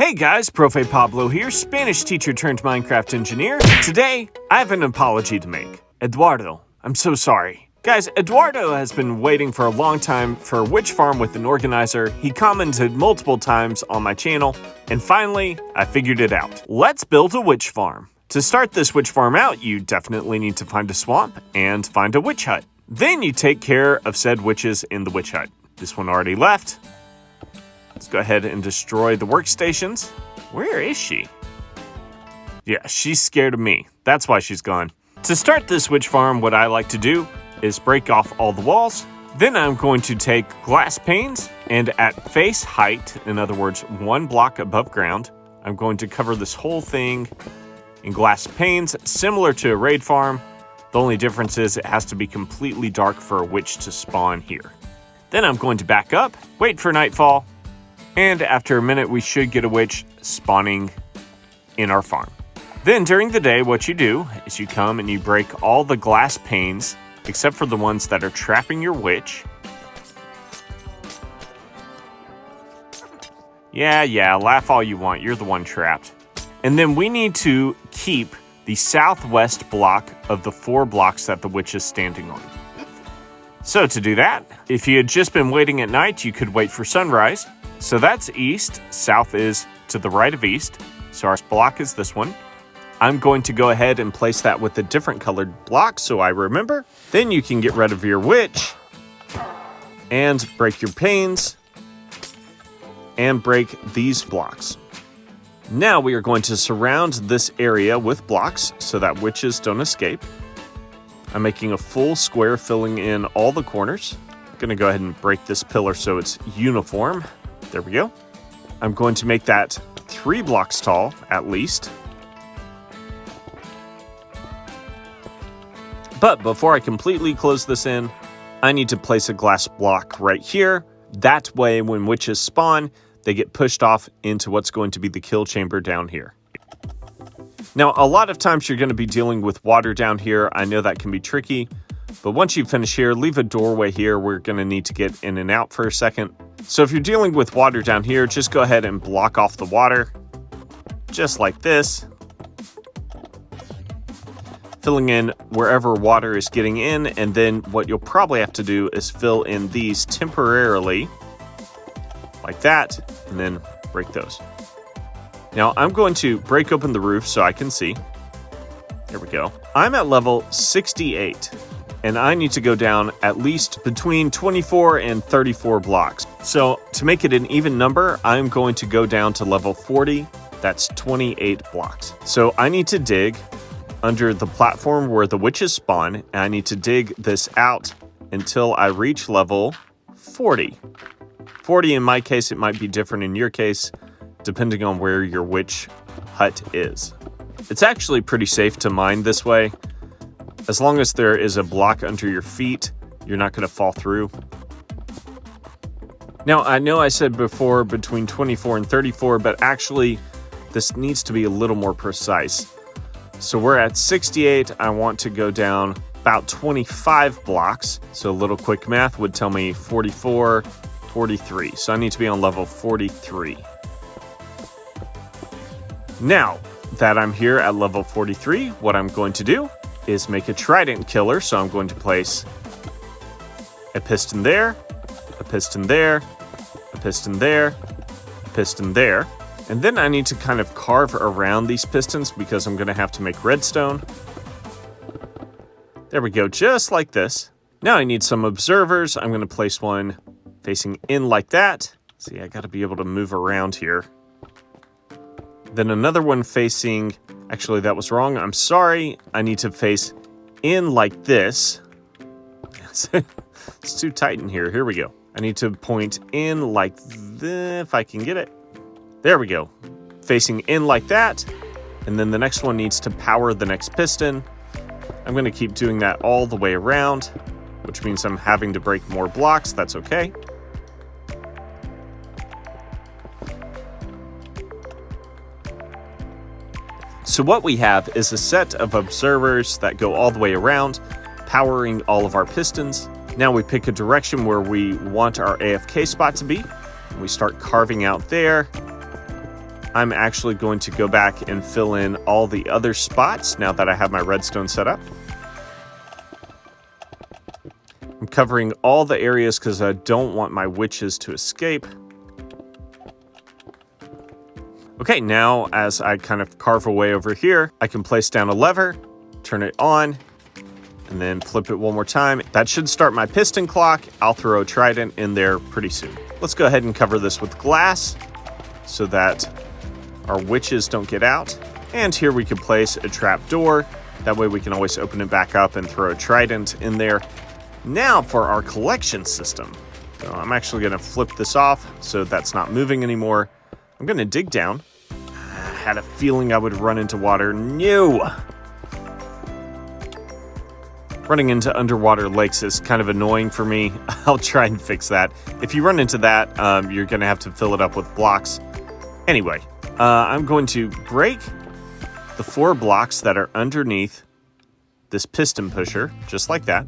Hey guys, Profe Pablo here, Spanish teacher turned Minecraft engineer. Today, I have an apology to make. Eduardo, I'm so sorry. Guys, Eduardo has been waiting for a long time for a witch farm with an organizer. He commented multiple times on my channel, and finally, I figured it out. Let's build a witch farm. To start this witch farm out, you definitely need to find a swamp and find a witch hut. Then you take care of said witches in the witch hut. This one already left. Let's go ahead and destroy the workstations. Where is she? Yeah, she's scared of me. That's why she's gone. To start this witch farm, what I like to do is break off all the walls. Then I'm going to take glass panes and at face height, in other words, 1 block above ground, I'm going to cover this whole thing in glass panes, similar to a raid farm. The only difference is it has to be completely dark for a witch to spawn here. Then I'm going to back up, wait for nightfall, and after a minute, we should get a witch spawning in our farm. Then during the day, what you do is you come and you break all the glass panes, except for the ones that are trapping your witch. Yeah, laugh all you want. You're the one trapped. And then we need to keep the southwest block of the 4 blocks that the witch is standing on. So to do that, if you had just been waiting at night, you could wait for sunrise. So that's east, south is to the right of east, so our block is this one. I'm going to go ahead and place that with a different colored block so I remember. Then you can get rid of your witch, and break your panes, and break these blocks. Now we are going to surround this area with blocks so that witches don't escape. I'm making a full square filling in all the corners. I'm going to go ahead and break this pillar so it's uniform. There we go. I'm going to make that 3 blocks tall, at least. But before I completely close this in, I need to place a glass block right here. That way, when witches spawn, they get pushed off into what's going to be the kill chamber down here. Now, a lot of times you're going to be dealing with water down here. I know that can be tricky. But once you finish here, leave a doorway here. We're going to need to get in and out for a second. So if you're dealing with water down here, just go ahead and block off the water. Just like this. Filling in wherever water is getting in. And then what you'll probably have to do is fill in these temporarily. Like that. And then break those. Now I'm going to break open the roof so I can see. There we go. I'm at level 68. And I need to go down at least between 24 and 34 blocks. So to make it an even number, I'm going to go down to level 40. That's 28 blocks. So I need to dig under the platform where the witches spawn, and I need to dig this out until I reach level 40. 40 in my case, it might be different in your case, depending on where your witch hut is. It's actually pretty safe to mine this way. As long as there is a block under your feet, you're not going to fall through. Now, I know I said before between 24 and 34, but actually this needs to be a little more precise. So we're at 68. I want to go down about 25 blocks. So a little quick math would tell me 44, 43. So I need to be on level 43. Now that I'm here at level 43, what I'm going to do is make a trident killer. So I'm going to place a piston there, a piston there, a piston there, a piston there. And then I need to kind of carve around these pistons because I'm going to have to make redstone. There we go, just like this. Now I need some observers. I'm going to place one facing in like that. See, I got to be able to move around here. Then another one facing... Actually, that was wrong. I'm sorry. I need to face in like this. It's too tight in here. Here we go. I need to point in like this, if I can get it. There we go. Facing in like that. And then the next one needs to power the next piston. I'm going to keep doing that all the way around, which means I'm having to break more blocks. That's okay. So what we have is a set of observers that go all the way around, powering all of our pistons. Now we pick a direction where we want our AFK spot to be. We start carving out there. I'm actually going to go back and fill in all the other spots now that I have my redstone set up. I'm covering all the areas because I don't want my witches to escape. Okay, now as I kind of carve away over here, I can place down a lever, turn it on, and then flip it one more time. That should start my piston clock. I'll throw a trident in there pretty soon. Let's go ahead and cover this with glass so that our witches don't get out. And here we can place a trap door. That way we can always open it back up and throw a trident in there. Now for our collection system. So I'm actually going to flip this off so that's not moving anymore. I'm going to dig down. I had a feeling I would run into water. No! Running into underwater lakes is kind of annoying for me. I'll try and fix that. If you run into that, you're going to have to fill it up with blocks. Anyway, I'm going to break the 4 blocks that are underneath this piston pusher, just like that.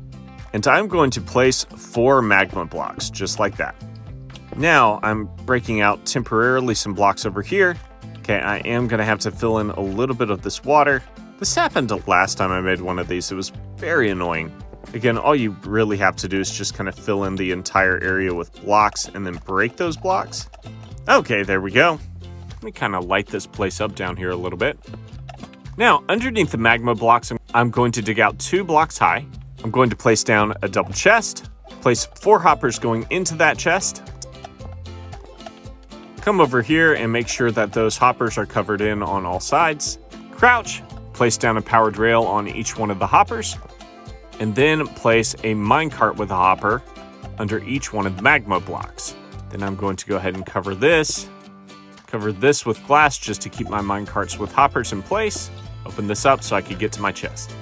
And I'm going to place 4 magma blocks, just like that. Now, I'm breaking out temporarily some blocks over here. Okay, I am going to have to fill in a little bit of this water. This happened the last time I made one of these. It was very annoying. Again, all you really have to do is just kind of fill in the entire area with blocks and then break those blocks. Okay, there we go. Let me kind of light this place up down here a little bit. Now, underneath the magma blocks, I'm going to dig out 2 blocks high. I'm going to place down a double chest, place 4 hoppers going into that chest. Come over here and make sure that those hoppers are covered in on all sides. Crouch, place down a powered rail on each one of the hoppers, and then place a minecart with a hopper under each one of the magma blocks. Then I'm going to go ahead and cover this with glass just to keep my minecarts with hoppers in place. Open this up so I can get to my chest.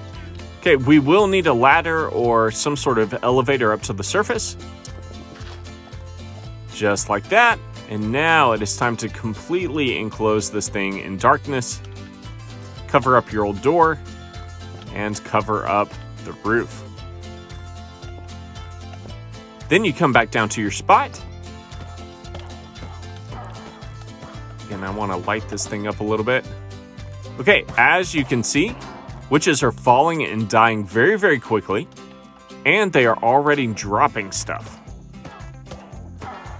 Okay, we will need a ladder or some sort of elevator up to the surface. Just like that. And now it is time to completely enclose this thing in darkness. Cover up your old door and cover up the roof. Then you come back down to your spot. And I want to light this thing up a little bit. Okay, as you can see, witches are falling and dying very, very quickly, and they are already dropping stuff.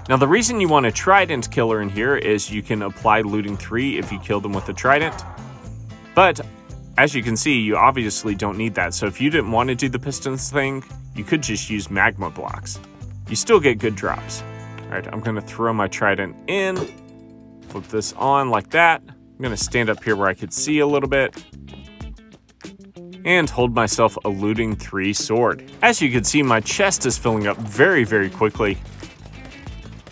Now, the reason you want a trident killer in here is you can apply looting 3 if you kill them with a trident. But as you can see, you obviously don't need that. So if you didn't want to do the pistons thing, you could just use magma blocks. You still get good drops. All right, I'm going to throw my trident in, flip this on like that. I'm going to stand up here where I could see a little bit and hold myself a looting 3 sword. As you can see, my chest is filling up very, very quickly.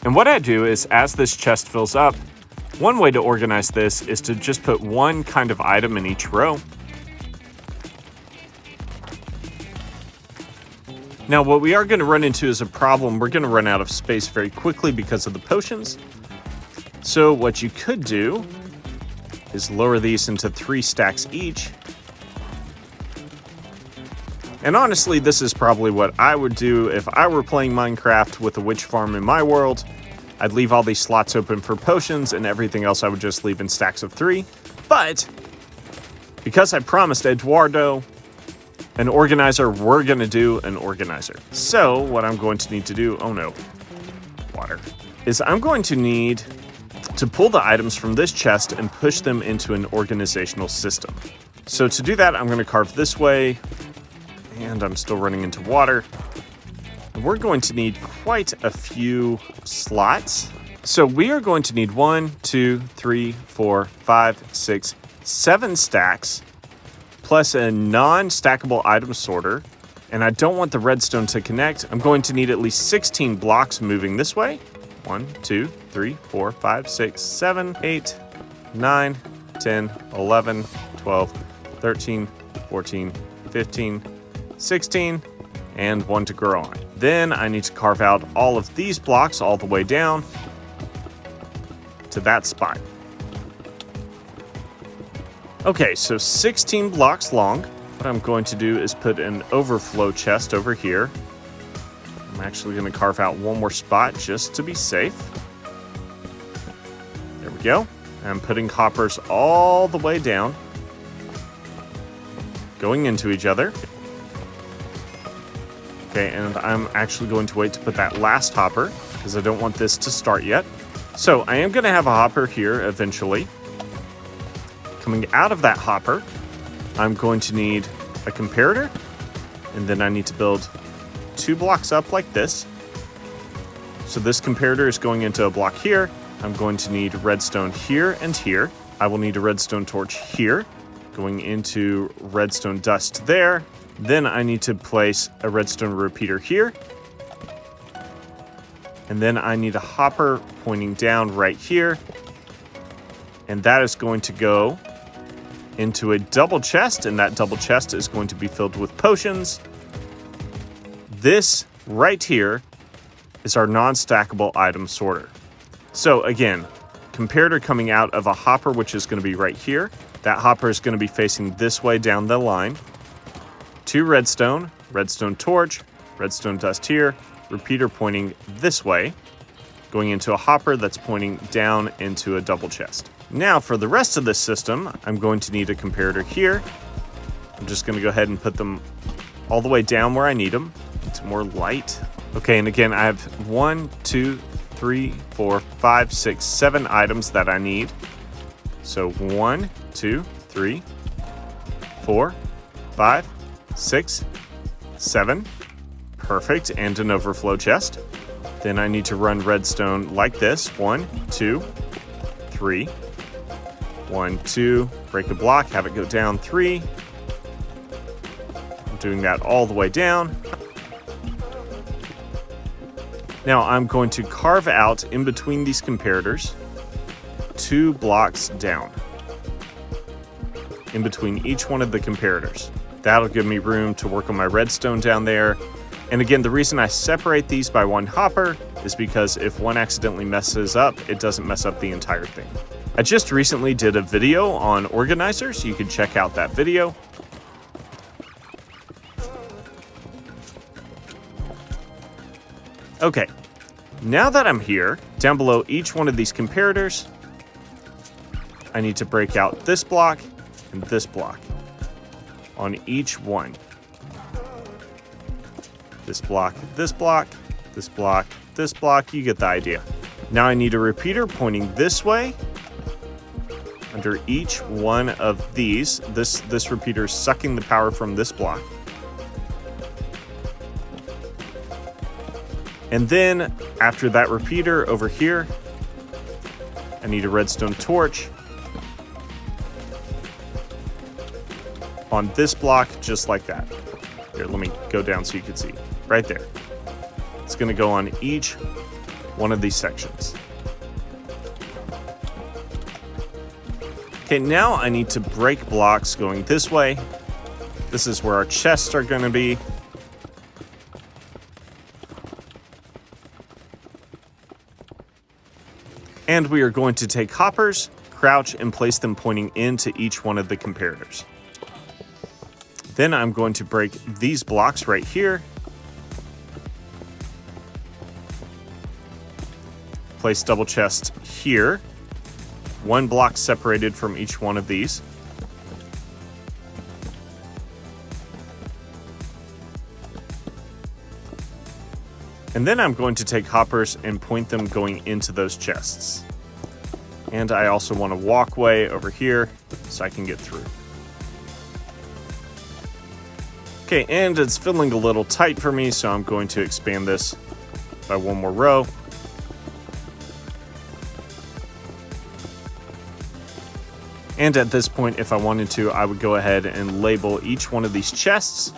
And what I do is, as this chest fills up, one way to organize this is to just put one kind of item in each row. Now, what we are going to run into is a problem. We're going to run out of space very quickly because of the potions. So what you could do is lower these into 3 stacks each. And honestly, this is probably what I would do if I were playing Minecraft with a witch farm in my world. I'd leave all these slots open for potions, and everything else I would just leave in stacks of 3. But because I promised Eduardo an organizer, we're going to do an organizer. So what I'm going to need to do, oh no, water, is I'm going to need to pull the items from this chest and push them into an organizational system. So to do that, I'm going to carve this way. And I'm still running into water. We're going to need quite a few slots. So we are going to need 1, 2, 3, 4, 5, 6, 7 stacks, plus a non-stackable item sorter. And I don't want the redstone to connect. I'm going to need at least 16 blocks moving this way. 1, 2, 3, 4, 5, 6, 7, 8, 9, 10, 11, 12, 13, 14, 15, 16, and 1 to grow on. Then I need to carve out all of these blocks all the way down to that spot. Okay, so 16 blocks long. What I'm going to do is put an overflow chest over here. I'm actually going to carve out one more spot just to be safe. There we go. I'm putting hoppers all the way down, going into each other. Okay, and I'm actually going to wait to put that last hopper because I don't want this to start yet. So I am going to have a hopper here eventually. Coming out of that hopper, I'm going to need a comparator, and then I need to build 2 blocks up like this. So this comparator is going into a block here. I'm going to need redstone here and here. I will need a redstone torch here, going into redstone dust there. Then I need to place a redstone repeater here. And then I need a hopper pointing down right here. And that is going to go into a double chest, and that double chest is going to be filled with potions. This right here is our non-stackable item sorter. So again, comparator coming out of a hopper, which is going to be right here. That hopper is going to be facing this way down the line. 2 redstone, redstone torch, redstone dust here, repeater pointing this way, going into a hopper that's pointing down into a double chest. Now for the rest of this system, I'm going to need a comparator here. I'm just going to go ahead and put them all the way down where I need them. It's more light. Okay, and again, I have 1, 2, 3, 4, 5, 6, 7 items that I need. So 1, 2, 3, 4, 5, 6, 7. Perfect, and an overflow chest. Then I need to run redstone like this. 1, 2, 3. 1, 2. Break a block, have it go down 3. I'm doing that all the way down. Now I'm going to carve out in between these comparators 2 blocks down. In between each one of the comparators. That'll give me room to work on my redstone down there. And again, the reason I separate these by 1 hopper is because if one accidentally messes up, it doesn't mess up the entire thing. I just recently did a video on organizers. You can check out that video. Okay, now that I'm here, down below each one of these comparators, I need to break out this block and this block on each one. This block, this block, this block, this block, you get the idea. Now I need a repeater pointing this way. Under each one of these, this repeater is sucking the power from this block. And then after that repeater over here, I need a redstone torch on this block, just like that. Here, let me go down so you can see. Right there. It's going to go on each one of these sections. Okay, now I need to break blocks going this way. This is where our chests are going to be. And we are going to take hoppers, crouch, and place them pointing into each one of the comparators. Then I'm going to break these blocks right here. Place double chest here. 1 block separated from each one of these. And then I'm going to take hoppers and point them going into those chests. And I also want a walkway over here so I can get through. Okay, and it's feeling a little tight for me, so I'm going to expand this by 1 more row. And at this point, if I wanted to, I would go ahead and label each one of these chests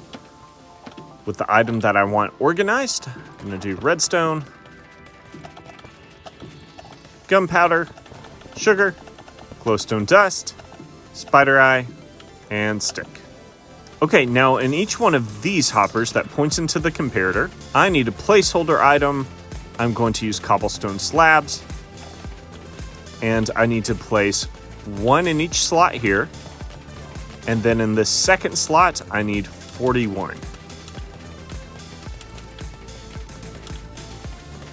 with the item that I want organized. I'm going to do redstone, gunpowder, sugar, glowstone dust, spider eye, and stick. Okay, now in each one of these hoppers that points into the comparator, I need a placeholder item. I'm going to use cobblestone slabs. And I need to place 1 in each slot here. And then in this second slot, I need 41.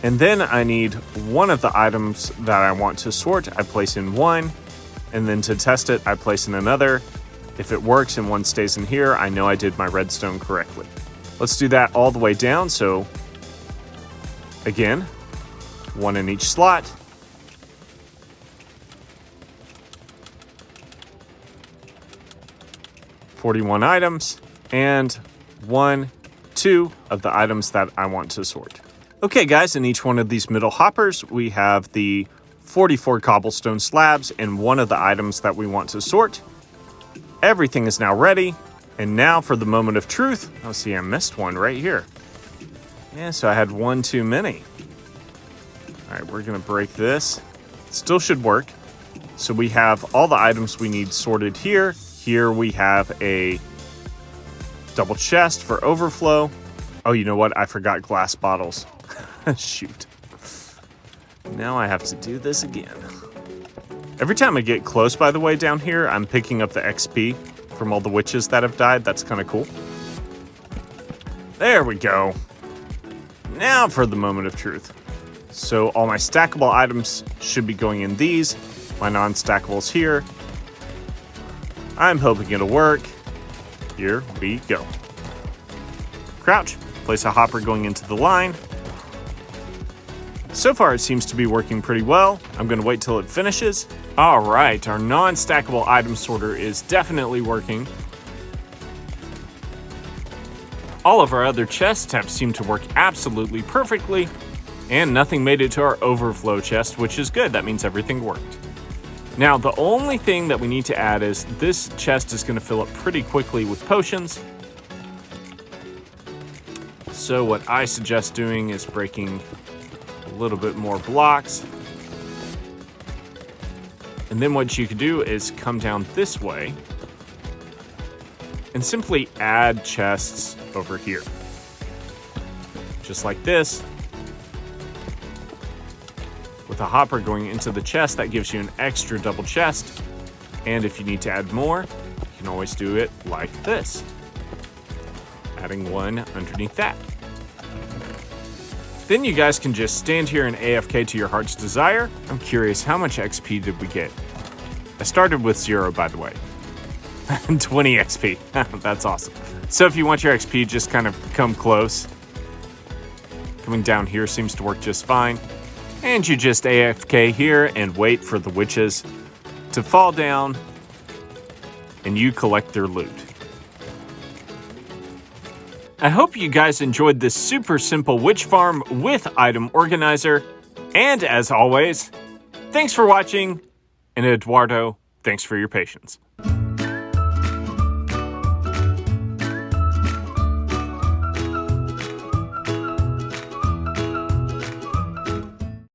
And then I need one of the items that I want to sort. I place in one, and then to test it, I place in another. If it works and one stays in here, I know I did my redstone correctly. Let's do that all the way down. So again, one in each slot. $41 items, and 1, 2 of the items that I want to sort. Okay guys, in each one of these middle hoppers, we have the 44 cobblestone slabs and one of the items that we want to sort. Everything is now ready. And now for the moment of truth. Oh, see, I missed one right here. Yeah, so I had one too many. All right, we're gonna break this. Still should work. So we have all the items we need sorted here. Here we have a double chest for overflow. Oh, you know what? I forgot glass bottles. Shoot. Now I have to do this again. Every time I get close, by the way, down here, I'm picking up the XP from all the witches that have died. That's kind of cool. There we go. Now for the moment of truth. So all my stackable items should be going in these. My non-stackables here. I'm hoping it'll work. Here we go. Crouch. Place a hopper going into the line. So far, it seems to be working pretty well. I'm going to wait till it finishes. All right, our non-stackable item sorter is definitely working. All of our other chest tabs seem to work absolutely perfectly, and nothing made it to our overflow chest, which is good. That means everything worked. Now, the only thing that we need to add is this chest is going to fill up pretty quickly with potions. So what I suggest doing is breaking a little bit more blocks. And then what you could do is come down this way and simply add chests over here. Just like this. With a hopper going into the chest, that gives you an extra double chest. And if you need to add more, you can always do it like this. Adding one underneath that. Then you guys can just stand here and AFK to your heart's desire. I'm curious, how much XP did we get? I started with 0, by the way. 20 XP. That's awesome. So if you want your XP, just kind of come close. Coming down here seems to work just fine. And you just AFK here and wait for the witches to fall down and you collect their loot. I hope you guys enjoyed this super simple witch farm with item organizer. And as always, thanks for watching. And Eduardo, thanks for your patience.